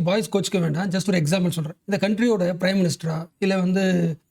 Boys கோச்சிக்க வேண்டாம், just ஒரு example சொல்றேன். இந்த கண்ட்ரியோட பிரைம் மினிஸ்டரா இல்ல வந்து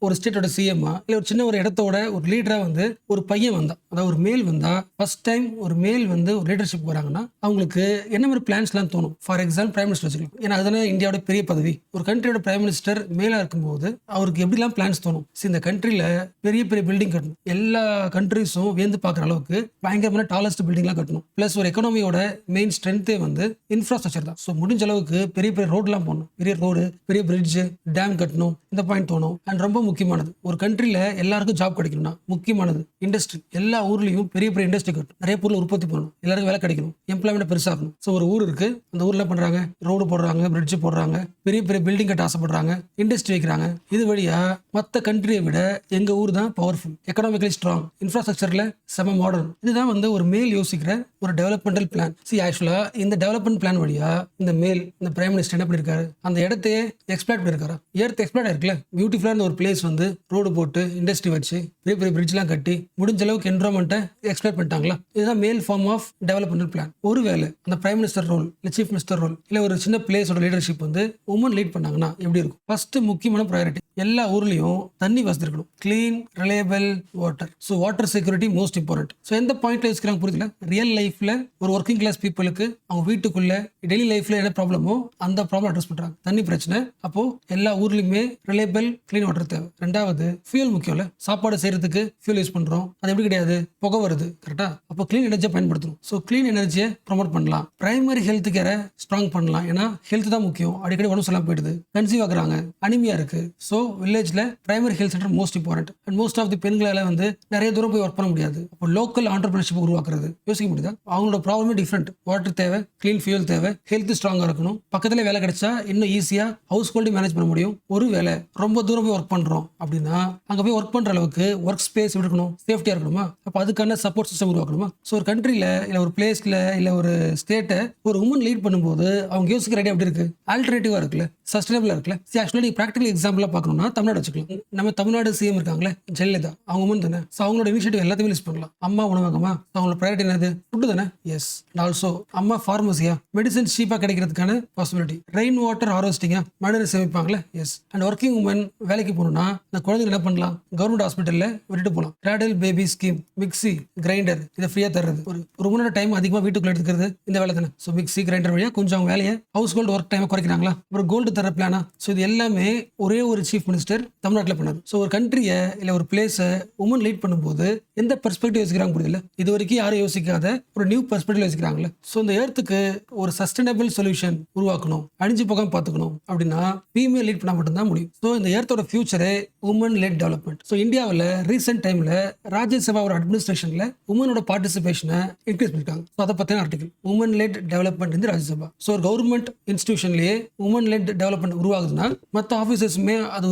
ஒரு ஸ்டேட்டோட சிஎம்மா இல்ல ஒரு சின்ன ஒரு இடத்தோட ஒரு லீடரா வந்து ஒரு பையன் வந்தா, அதாவது ஒரு மேல் வந்தா, ஃபர்ஸ்ட் டைம் ஒரு மேல் வந்து ஒரு லீடர்ஷிப் வராங்கன்னா அவங்களுக்கு என்ன மாதிரி பிளான்ஸ்லாம் தோணும்? ஃபார் எக்ஸாம்பிள் பிரைம் மினிஸ்டர் வச்சுக்கலாம். ஏன்னா அதுதானே இந்தியாவோட பெரிய பதவி. ஒரு கண்ட்ரியோட பிரைம் மினிஸ்டர் மேலா இருக்கும்போது அவருக்கு எப்படிலாம் பிளான்ஸ் தோணும்? இந்த கண்ட்ரில பெரிய பெரிய பில்டிங் கட்டணும், எல்லா கண்ட்ரிஸும் வேந்து பார்க்குற அளவுக்கு பயங்கரமான டாலஸ்ட் பில்டிங்லாம் கட்டணும். பிளஸ் ஒரு எக்கனாமியோட மெயின் ஸ்ட்ரென்த்தே வந்து இன்ஃப்ராஸ்ட்ரக்சர் தான். ஸோ முடிஞ்ச அளவுக்கு பெரிய பெரிய ரோட்லாம் போடணும், பெரிய ரோடு, பெரிய பிரிட்ஜ், டேம் கட்டணும். இந்த பாயிண்ட் தோணும். அண்ட் ரொம்ப முக்கியமானது, ஒரு கண்ட்ரில எல்லாருக்கும் ஜாப் கிடைக்கணும்னா முக்கியமானது இண்டஸ்ட்ரி. எல்லா ஊர்லயும் பெரிய பெரிய இண்டஸ்ட்ரி கட்டணும், நிறைய பொருள் உற்பத்தி பண்ணணும், எல்லாருக்கும் வேலை கிடைக்கணும், எம்ப்ளாய்மெண்ட் பெருசாகணும். ஸோ ஒரு ஊர் இருக்கு, அந்த ஊர்ல பண்றாங்க, ரோடு போடுறாங்க, பிரிட்ஜ் போடுறாங்க, பெரிய பெரிய பில்டிங் கட்ட ஆசைப்படுறாங்க, இண்டஸ்ட்ரி வைக்கிறாங்க. இது வழியா மற்ற கண்ட்ரியை விட எங்க ஊர் தான் பவர்ஃபுல், எக்கனாமிக்கலி ஸ்ட்ராங், இன்ஃப்ராஸ்ட்ரக்சர்ல செம மாடர்ன். இதுதான் வந்து ஒரு மேல் யோசிக்கிற ஒரு டெவலப்மெண்டல் பிளான். ஆக்சுவலா இந்த டெவலப்மெண்ட் பிளான் வழியா இந்த மேல், இந்த பிரைம் மினிஸ்டர் என்ன பண்ணிருக்காரு? அந்த இடத்தையே எக்ஸ்ப்ளாய்ட் பண்ணிருக்காரு. எர்த் எக்ஸ்ப்ளாய்ட் ஆயிருக்குல்ல, பியூட்டிஃபுல்லான ஒரு பிளேஸ் வந்து ரோடு போட்டு இண்டஸ்ட்ரி வச்சு பெரிய பெரிய பிரிட்ஜ்லாம் கட்டி முடிஞ்ச அளவுக்கு என்விரான்மெண்ட்டை எக்ஸ்ப்ளாய்ட் பண்ணிட்டாங்களா? இதுதான் மேல் ஃபார்ம் ஆஃப் டெவலப்மெண்டல் பிளான். ஒருவேளை அந்த பிரைம் மினிஸ்டர் ரோல் இல்ல சீஃப் மினிஸ்டர் ரோல் இல்ல ஒரு சின்ன பிளேஸோட லீடர்ஷிப் வந்து உமன் லீட் பண்ணாங்கன்னா எப்படி இருக்கும்? ஃபர்ஸ்ட் முக்கியமான ப்ரையாரிட்டி, எல்லா ஊர்லயும் தண்ணி வசதி இருக்கணும், clean reliable water. So water security most important. So எந்த பாயிண்ட்ல யோசிக்கிறாங்க புரியுதுல? ரியல் லைஃப்ல ஒரு ஒர்க்கிங் கிளாஸ் பீப்புளுக்கு அவங்க வீட்டுக்குள்ள டெய்லி லைஃப்ல என்ன ப்ராப்ளமோ அந்த ப்ராப்ளம் அட்ரஸ் பண்றாங்க. தண்ணி பிரச்சனை, அப்போ எல்லா ஊர்லயுமே ரிலையபிள் கிளீன் வாட்டர் தேவை. ரெண்டாவது ஃபியூல் முக்கியம் இல்ல, சாப்பாடு செய்யறதுக்கு ஃபியூல் யூஸ் பண்றோம், அது எப்படி கிடையாது, புகை வருது, கரெக்டா? அப்போ கிளீன் எனர்ஜியை பயன்படுத்தணும். ஸோ கிளீன் எனர்ஜியை ப்ரொமோட் பண்ணலாம். பிரைமரி ஹெல்த் கேரை ஸ்ட்ராங் பண்ணலாம், ஏன்னா ஹெல்த் தான் முக்கியம். அடிக்கடி உடம்பு சொல்லாம போயிடுது, கன்சீவ் ஆகுறாங்க, அனிமியா இருக்கு. ஸோ வில்லேஜ்ல primary health centre most important. And most of the பெண்களால வந்து நிறைய தூரம் போய் ஒர்க் பண்ண முடியாது. அப்போ லோக்கல் ஆண்டர்பிரினர்ஷிப் உருவாக்குறது யோசிக்க முடியுதா? அவங்களோட ப்ராப்ளமே டிஃப்ரெண்ட். வாட்டர் தேவை, கிளீன் ஃபியூல் தேவை, ஹெல்த் ஸ்ட்ராங்கா இருக்கணும், பக்கத்துல வேலை கிடைச்சா இன்னும் ஈஸியா ஹவுஸ் ஹோல்டு மேனேஜ் பண்ண முடியும். ஒரு வேலை ரொம்ப தூரம் போய் ஒர்க் பண்றோம் அப்படின்னா அங்க போய் ஒர்க் பண்ற அளவுக்கு ஒர்க் ஸ்பேஸ் இருக்கணும், சேஃப்டியா இருக்கணுமா? அப்ப அதுக்கான சப்போர்ட் சிஸ்டம் உருவாக்கணுமா? ஸோ ஒரு கண்ட்ரில இல்ல ஒரு பிளேஸ்ல இல்ல ஒரு ஸ்டேட்டை ஒரு உமன் லீட் பண்ணும்போது அவங்க யோசிக்கிற ஐடியா எப்படி இருக்கு? ஆல்டர்னேட்டிவா இருக்குல்ல, சஸ்டைனபிளா இருக்குல்ல. ஆக்சுவலா நீங்க பிராக்டிகல் எக்ஸாம்பிளா பார்க்கணும்னா தமிழ்நாடு வச்சுக்கலாம். நம்ம தமிழ்நாடு சிஎம் இருக்காங்களே ஜெயலலிதா, அவங்க உமன் தானே. ஸோ அவங்களோட இனிஷியேட்டிவ் எல்லாத்தையுமே லிஸ்ட் பண்ணலாம். அம்மா உணவகமா, அவங்களோட ப்ரையாரிட்டி என்னது? ஃபுட்டு தானே. எஸ். ஆல்சோ அம்மா ஃபார்மசியா, மெடிசன் சீப்பா கிடைக்கிறதுக்கான பாசிபிலிட்டி. ரெயின் வாட்டர் ஹார்வெஸ்டிங்கா, மழைநீர் சேமிப்பாங்களே. எஸ். அண்ட் ஒர்க்கிங் உமன் வேலைக்கு போகணும்னா அந்த குழந்தைங்க என்ன பண்ணலாம்? கவர்மெண்ட் ஹாஸ்பிட்டல்ல விட்டுட்டு போகலாம். Cradle baby scheme, mixie grinder இதை ஃப்ரீயா தர்றது. ஒரு உமனோட டைம் அதிகமாக வீட்டுக்குள்ள எடுத்துக்கிறது இந்த வேலை தானே. ஸோ மிக்சி கிரைண்டர் வழியா கொஞ்சம் அவங்க வேலையை ஹவுஸ் ஹோல்டு ஒர்க் டைம் குறைக்கிறாங்களா? அப்புறம் கோல்டு தர பிளானா? ஸோ இது எல்லாமே ஒரே ஒரு சீஃப் மினிஸ்டர் தமிழ்நாட்டில் பண்ணாது. ஸோ ஒரு கண்ட்ரியை இல்ல ஒரு பிளேஸை உமன் லீட் பண்ணும்போது எந்த பெர்ஸ்பெக்டிவ் யோசிக்கிறாங்க புரியல. இது வரைக்கும் யாரும் யோசிக்காத ஒரு நியூ பெர்ஸ்பெக்டிவ் யோசிக்கிறாங்களே. ஸோ இந்த எர்த்துக்கு ஒரு சஸ்டைனபிள் சொல்யூஷன் உருவாக்கணும், அழிஞ்சு போகாம பார்த்துக்கணும் அப்படின்னா ஃபீமேல் லீட் பண்ணா மட்டும்தான் முடியும். ஸோ இந்த எர்த்தோட ஃபியூச்சரே உமன் லெட் டெவலப்மெண்ட். ஸோ இந்தியாவில் ரீசெண்ட் டைம்ல ராஜ்யசபாவோட அட்மினிஸ்ட்ரேஷன்ல உமனோட பார்ட்டிசிபேஷனை இன்க்ரீஸ் பண்ணிருக்காங்க. ஸோ அதை பத்தின ஆர்டிகல் உமன் லெட் டெவலப்மெண்ட் இந்த ராஜ்யசபா. ஸோ ஒரு கவர்மெண்ட் இன்ஸ்டிடியூஷன்லயே உமன் லெட் டெவலப்மெண்ட் உருவாகுதுன்னா மற்ற ஆஃபீஸர்ஸுமே அது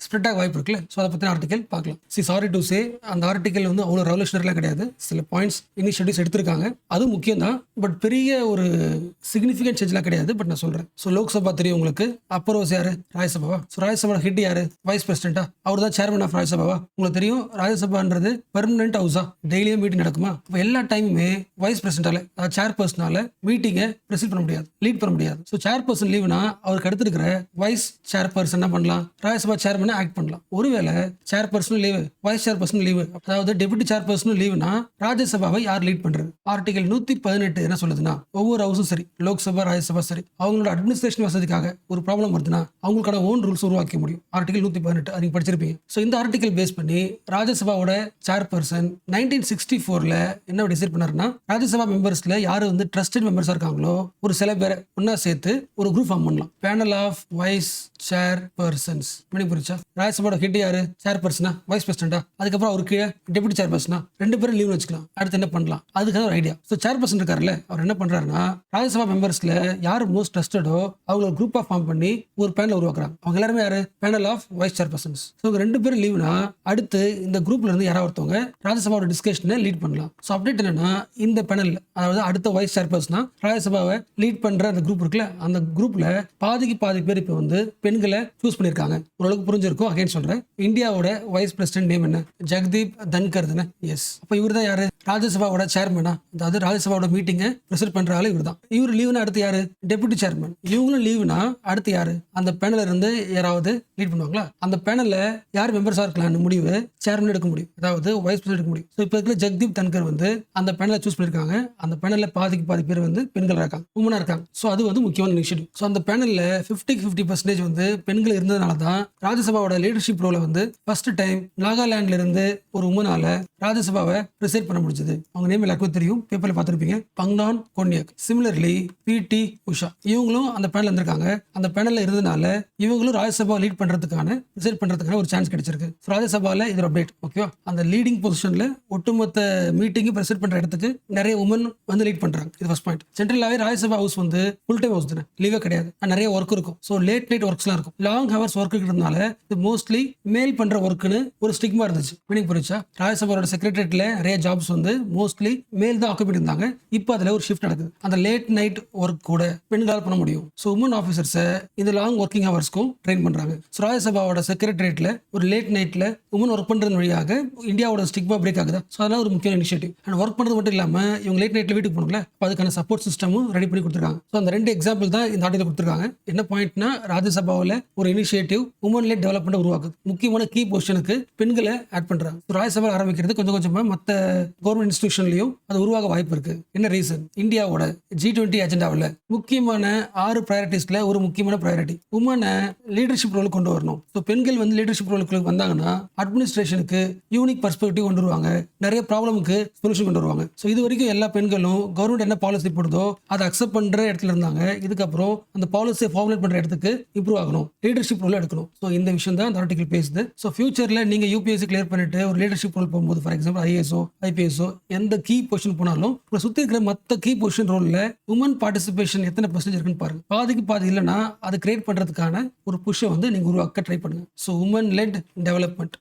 ஸ்ப்ரெட் ஆக வாய்ப்பு இருக்குல்ல. ஸோ அதை பத்தின ஆர்டிகல் பார்க்கலாம். சாரி டு சே, அந்த ஆர்டிகல் வந்து அவ்வளோ ரெவல்யூஷனரிலாம் கிடையாது. சில பாயிண்ட்ஸ் இனிஷியேட்டிவ்ஸ் எடுத்திருக்காங்க, அது முக்கியம் தான். பட் பெரிய ஒரு சிக்னிஃபிகன்ட் சேஞ்ச்லாம் கிடையாது. பட் நான் சொல்றேன். ஸோ லோக்சபா தெரியும் உங்களுக்கு, அப்பர் ஹவுஸ் யாரு? ராஜ்யசபாவா. ஸோ ராஜ்யசபா ஹெட் யாரு? வைஸ் பிரசிடென்டா? அவர் தான் சேர்மன் ஆஃப் ராஜ்யசபாவா. உங்களுக்கு தெரியும் ராஜ்யசபான்றது பெர்மனன்ட் ஹவுஸா, டெய்லியும் மீட்டிங் நடக்குமா? இப்போ எல்லா டைமுமே வைஸ் பிரசிடென்டால, அதாவது சேர்பர்சனால மீட்டிங்கை பிரசிட் பண்ண முடியாது, லீட் பண்ண முடியாது. ஸோ சேர்பர்சன் லீவ்னா அவருக்கு அடுத்து இருக்கிற வைஸ் சேர்பர்சன் என்ன பண்ணலாம்? ராஜ்யசபா சேர்மனை ஆக்ட் பண்ணலாம். ஒருவேளை சேர்பர்சனும் லீவு, வைஸ் சேர்பர்சனும் லீவு, அதாவது டெபுட்டி சேர்பர்சனும் லீவுனா ராஜ்யசபாவை யார் லீட் பண்றது? ஆர்டிகல் 118 என்ன சொல்லுதுன்னா, ஒவ்வொரு ஹவுஸும் சரி, லோக்சபா ராஜ்யசபா சரி, அவங்களோட அட்மினிஸ்ட்ரேஷன் வசதிக்காக ஒரு ப்ராப்ளம் வருதுன்னா அவங்களுக்கான ஓன் ரூல்ஸ் உருவாக்க முடியும். ஆர்டிகல் 118 நீங்க படிச்சிருப்பீங்க. ஸோ இந்த ஆர்டிகல் பேஸ் பண்ணி ராஜ்யசபாவோட சேர்பர்சன் 1964ல என்ன டிசைட் பண்ணாருன்னா, ராஜ்யசபா மெம்பர்ஸ்ல யாரு வந்து ட்ரஸ்டட் மெம்பர்ஸா இருக்காங்களோ ஒரு சில பேரை ஒன்னா சேர்த்து ஒரு குரூப் ஃபார்ம் பண்ணலாம். Panel of vice chairpersons. புரிச்சா? ராஜ்யசபாவோட ஹெட் யாரு? சேர்பர்சனா, வைஸ் பிரசிடென்டா, அதுக்கப்புறம் அவருக்கு கீழே டெபுட்டி சேர்பர்சனா, ரெண்டு பேரும் லீவ் வச்சுக்கலாம். அடுத்து என்ன பண்ணலாம்? அதுக்கான ஒரு ஐடியா. ஸோ சேர்பர்சன் இருக்காருல்ல, அவர் என்ன பண்றாருன்னா, ராஜ்யசபா மெம்பர்ஸ்ல யாரு மோஸ்ட் ட்ரஸ்டடோ அவங்க ஒரு குரூப் ஃபார்ம் பண்ணி ஒரு பேனல் உருவாக்குறாங்க. அவங்க எல்லாருமே யாரு? Panel of vice chairpersons. So ரெண்டு பேரும் லீவ்னா அடுத்து இந்த குரூப்ல இருந்து யாராவது ஒருத்தவங்க ராஜ்யசபாவோட டிஸ்கஷனை லீட் பண்ணலாம். ஸோ அப்டேட் என்னன்னா, இந்த பேனல், அதாவது அடுத்த வைஸ் சேர்பர்சனா ராஜ்யசபாவை லீட் பண்ற அந்த குரூப் இருக்குல்ல, அந்த குரூப்ல பாதிக்கு பாதி பாதி பேர் இப்போ வந்து பெண்களை சூஸ் பண்ணியிருக்காங்க. ஓரளவுக்கு புரிஞ்சிருக்கும். அகைன் சொல்றேன், இந்தியாவோட வைஸ் பிரசிடென்ட் நேம் என்ன? ஜெகதீப் தன்கர் தானே? எஸ். அப்போ இவர் தான் யாரு? ராஜ்யசபாவோட சேர்மனா? அதாவது ராஜ்யசபாவோட மீட்டிங்கை ப்ரெசிட் பண்ற ஆளு இவர் தான். இவர் லீவுனா அடுத்து யாரு? Deputy chairman. இவங்களும் லீவுனா அடுத்து யாரு? அந்த பேனல்ல இருந்து யாராவது லீட் பண்ணுவாங்களா? அந்த பேனல்ல யார் மெம்பர்ஸா இருக்கலாம்னு முடிவு சேர்மன் எடுக்க முடியும், அதாவது வைஸ் பிரசிடென்ட் எடுக்க முடியும். ஸோ இப்போ இருக்கிற ஜெகதீப் தன்கர் வந்து அந்த பேனலை சூஸ் பண்ணிருக்காங்க. அந்த பேனல்ல பாதிக்கு பாதி பேர் வந்து பெண்கள் இருக்காங்க, உமனா இருக்காங்க. ஸோ அது வந்து முக்கியமான இனிஷியேட்டிவ். ஸோ அந்த பேனல்ல 50% வந்து பெண்கள் இருந்ததுனால தான் ராஜ்யசபாவோட லீடர்ஷிப் ரோலை வந்து ஃபர்ஸ்ட் டைம் நாகாலாந்துல இருந்து ஒரு உமனால ராஜ்யசபாவை ப்ரெசைட் பண்ண முடிஞ்சது. அவங்க நேம் எல்லாருக்கும் தெரியும், பேப்பர்ல பார்த்துருப்பீங்க, பங்னான் கோன்யாக். சிமிலர்லி பிடி உஷா இவங்களும் அந்த பேனல் இருந்திருக்காங்க. அந்த பேனல்ல இருந்ததுனால இவங்களும் ராஜ்யசபா லீட் பண்றதுக்கான ப்ரெசைட் பண்றதுக்கான ஒரு சான்ஸ் கிடைச்சிருக்கு. ராஜ்யசபால இது அப்டேட். ஓகேவா? அந்த லீடிங் பொசிஷன்ல ஒட்டுமொத்த மீட்டிங் ப்ரெசைட் பண்ற இடத்துக்கு நிறைய உமன் வந்து லீட் பண்றாங்க. இது ஃபர்ஸ்ட் பாயிண்ட். ஜென்ரலாவே ராஜ்யசபா ஹவுஸ் வந்து ஃபுல் டைம் ஹவுஸ் தானே, லீவே கிடையாது. நிறைய ஒர்க் இருக்கும். ஸோ லேட் நைட் ஒர்க்ஸ்லாம் இருக்கும், லாங் ஹவர்ஸ் ஒர்க் இருக்கிறதுனால இது மோஸ்ட்லி மேல் பண்ற ஒர்க்குன்னு ஒரு ஸ்டிக்மா இருந்துச்சு. மீனிங் புரிச்சா? ராஜ்யசபாவோட செக்ரட்டரியேட்ல நிறைய ஜாப்ஸ் வந்து மோஸ்ட்லி மேல் தான் ஆக்குபை இருந்தாங்க. இப்போ அதுல ஒரு ஷிஃப்ட் நடக்குது. அந்த லேட் நைட் ஒர்க் கூட பெண்களால் பண்ண முடியும். ஸோ உமன் ஆஃபீஸர்ஸை இந்த லாங் ஒர்க்கிங் ஹவர்ஸ்க்கும் ட்ரெயின் பண்றாங்க. ஸோ ராஜ்யசபாவோட செக்ரட்டரியேட்ல ஒரு லேட் நைட்ல உமன் ஒர்க் பண்றது வழியாக இந்தியாவோட ஸ்டிக்மா பிரேக் ஆகுதா? ஸோ அதெல்லாம் ஒரு முக்கியமான இனிஷியேட்டிவ். அண்ட் ஒர்க் பண்றது மட்டும் இல்லாம இவங்க லேட் நைட்ல வீட்டுக்கு போகணும்ல, அதுக்கான சப்போர்ட் சிஸ்டமும் ரெடி பண்ணி கொடுத்துருக்காங்க. ஸோ அந்த 2 எக்ஸாம்பிள் தான் இந்த ஆர்டிகல் கொடுத்துருக்காங்க. என்ன பாயிண்ட்னா, ராஜ்யசபாவில் ஒரு இனிஷியேட்டிவ் உமன் லேட் டெவலப்மெண்ட் உருவாக்குது. முக்கியமான கீ பொசிஷனுக்கு பெண்களை ஆட் பண்றாங்க. ராஜ்யசபா ஆரம்பிக்கிறது கொஞ்சம் கொஞ்சமா மற்ற கவர்மெண்ட் இன்ஸ்டிடியூஷன்லயும் அது உருவாக வாய்ப்பு இருக்கு. என்ன ரீசன்? இந்தியாவோட G20 அஜெண்டாவில் முக்கியமான 6 ப்ரையாரிட்டிஸ்ல ஒரு முக்கியமான ப்ரையாரிட்டி உமனை லீடர்ஷிப் ரோலுக்கு கொண்டு வரணும். ஸோ பெண்கள் வந்து லீடர்ஷிப் ரோலுக்கு வந்தாங்கன்னா அட்மினிஸ்ட்ரேஷனுக்கு யூனிக் பர்ஸ்பெக்டிவ் கொண்டு வருவாங்க, நிறைய ப்ராப்ளமுக்கு சொல்யூஷன் கொண்டு வருவாங்க. ஸோ இது வரைக்கும் எல்லா பெண்களும் கவர்மெண்ட் என்ன பாலிசி போடுதோ அதை அக்செப்ட் பண்ற இடத்துல இருந்தாங்க. இதுக்கப்புறம் அந்த பாலிசியை ஃபார்முலேட் பண்ற இடத்துக்கு இம்ப்ரூவ் ஆகணும், லீடர்ஷிப் ரோல் எடுக்கணும். ஸோ இந்த விஷயம் தான் அந்த ஆர்டிகல் பேசுது. ஸோ ஃபியூச்சர்ல நீங்க UPSC கிளியர் பண்ணிட்டு ஒரு லீடர்ஷிப் ரோல் போகும்போது, ஃபார் எக்ஸாம்பிள் IASஓ IPSஓ எந்த கீ பொசிஷன் போனாலும் உங்களை சுத்தி இருக்கிற மற்ற கீ பொசிஷன் ரோல்ல உமன் பார்ட்டிசிபேஷன் எத்தனை % இருக்குன்னு பாருங்க. பாதிக்கு பாதி இல்லைன்னா அதை கிரியேட் பண்றதுக்கான ஒரு புஷை வந்து நீங்க உருவாக்க ட்ரை பண்ணுங்க. So woman led development.